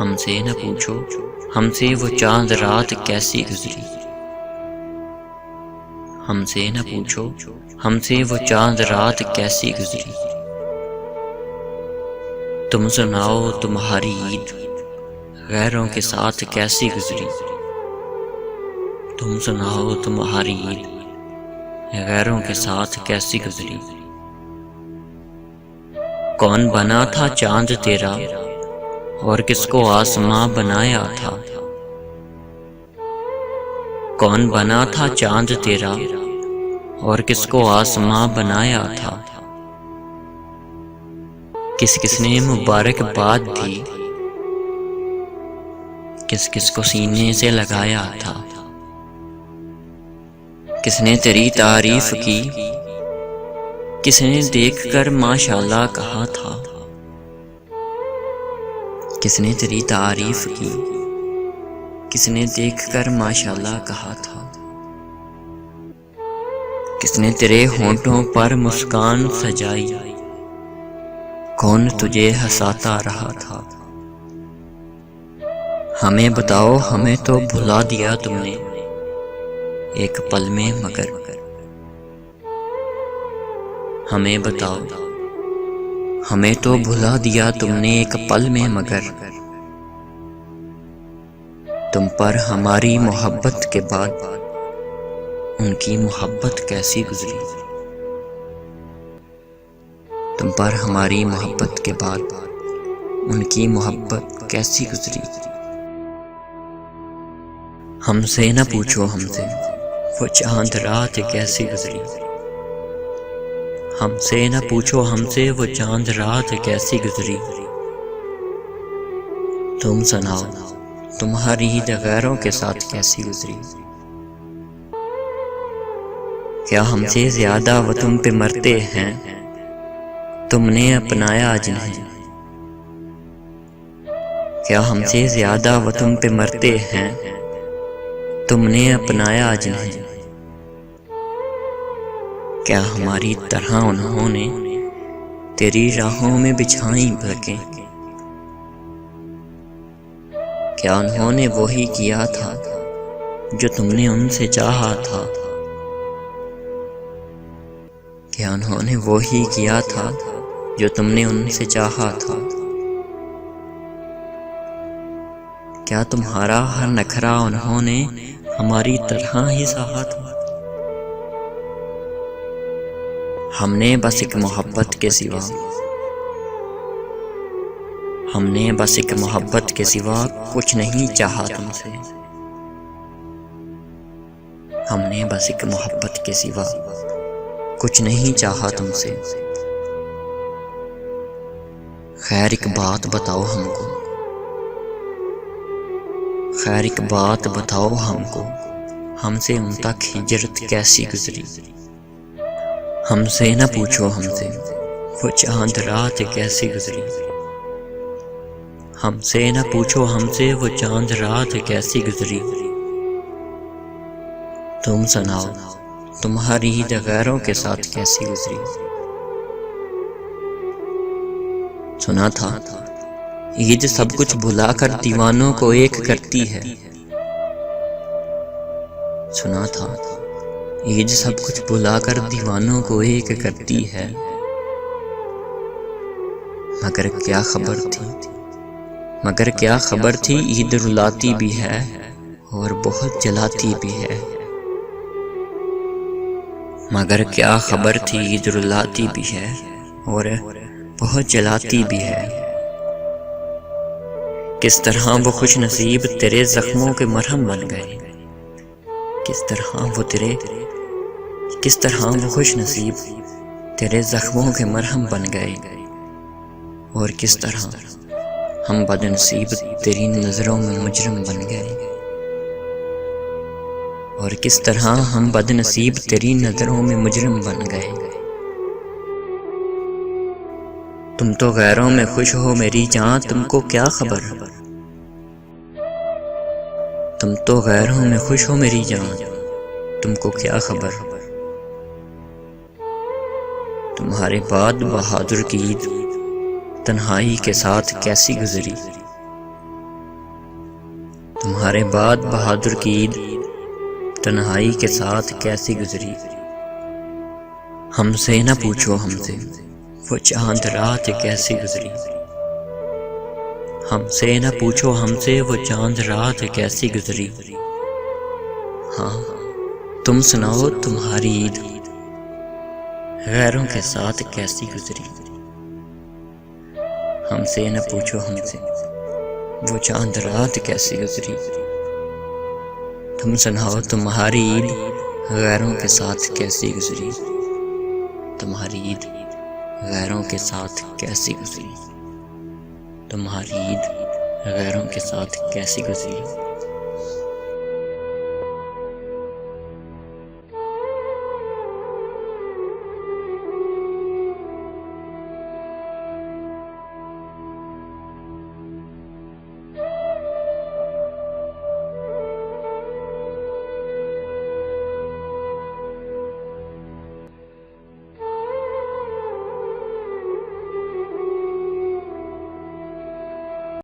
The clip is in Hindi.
हमसे न पूछो हमसे वो चांद रात कैसी गुजरी। हमसे न पूछो हमसे वो चांद रात कैसी गुजरी। तुम सुनाओ तुम्हारी ईद गैरों के साथ कैसी गुजरी। तुम सुनाओ तुम्हारी ईद गैरों के साथ कैसी गुजरी। कौन बना था चांद तेरा और किसको आसमां बनाया था। कौन बना था चांद तेरा और किसको आसमां बनाया था। किस किसने मुबारकबाद दी किस किस को सीने से लगाया था। किसने तेरी तारीफ की किसने देखकर माशाल्लाह कहा था। किसने तेरी तारीफ की किसने देखकर माशाल्लाह कहा था। किसने तेरे होंठों पर मुस्कान सजाई कौन तुझे हंसाता रहा था। हमें बताओ हमें तो भुला दिया तुमने एक पल में मगर। हमें बताओ हमें तो भुला दिया तुमने एक पल में मगर। तुम पर हमारी मोहब्बत के बाद उनकी मोहब्बत कैसी गुजरी। तुम पर हमारी मोहब्बत के बाद उनकी मोहब्बत कैसी गुजरी। हमसे न पूछो हमसे वो चांद रात कैसी गुजरी। हमसे न पूछो हमसे वो चांद रात कैसी गुजरी। तुम सुनाओ तुम्हारी ईद गैरों के साथ कैसी गुजरी। क्या हमसे ज्यादा वो तुम पे मरते हैं तुमने अपनाया जिन्हें। क्या हमसे ज्यादा वो तुम पे मरते हैं तुमने अपनाया जिन्हें। क्या हमारी तरह उन्होंने तेरी राहों में बिछाई पलकें। क्या उन्होंने वही किया था जो तुमने उनसे चाहा था। क्या उन्होंने वही किया था जो तुमने उनसे चाहा था। क्या तुम्हारा हर नखरा उन्होंने हमारी तरह ही सहा था। हमने बस एक मोहब्बत के सिवा हमने बस एक मोहब्बत के सिवा कुछ नहीं चाहा तुमसे। हमने बस एक मोहब्बत के सिवा कुछ नहीं चाहा तुमसे। खैर एक बात बताओ हमको खैर एक बात बताओ हमको हमसे उन तक हिजरत कैसी गुजरी। हमसे न पूछो हमसे वो चांद रात कैसी गुजरी। हमसे न पूछो हमसे वो चांद रात कैसी गुजरी। तुम सुनाओ तुम्हारी ईद गैरों के साथ कैसी गुजरी। सुना था ईद सब कुछ भुलाकर दीवानों को एक करती है। सुना था ईद सब कुछ भुलाकर दीवानों को एक करती है। मगर क्या खबर थी ईद रुलाती भी है और बहुत जलाती भी है। मगर क्या खबर थी ईद रुलाती भी है और बहुत जलाती भी है। किस तरह वो खुश नसीब तेरे जख्मों के मरहम बन गए। किस तरह वो खुश नसीब तेरे जख्मों के मरहम बन गए। और किस तरह हम बदनसीब तेरी नजरों में मुजरिम बन गए। और किस तरह हम बदनसीब तेरी नजरों में मुजरिम बन गए। तुम तो गैरों में खुश हो मेरी जान तुमको क्या खबर। तुम तो गैरों में खुश हो मेरी जान तुमको क्या खबर। तुम्हारे बाद बहादुर की ईद तन्हाई के साथ कैसी गुजरी। तुम्हारे बाद बहादुर की ईद तन्हाई के साथ कैसी गुजरी। हमसे न पूछो हमसे वो चांद रात कैसी गुजरी। हमसे न पूछो हमसे वो चांद रात कैसी गुजरी। हाँ तुम सुनाओ तुम्हारी ईद गैरों के साथ कैसी गुजरी। हमसे न पूछो हमसे वो चांद रात कैसी गुजरी। तुम सुनाओ तुम्हारी ईद गैरों के साथ कैसी गुजरी। तुम्हारी ईद गैरों के साथ कैसी गुजरी। तुम्हारी ईद गैरों के साथ कैसी गुजरी।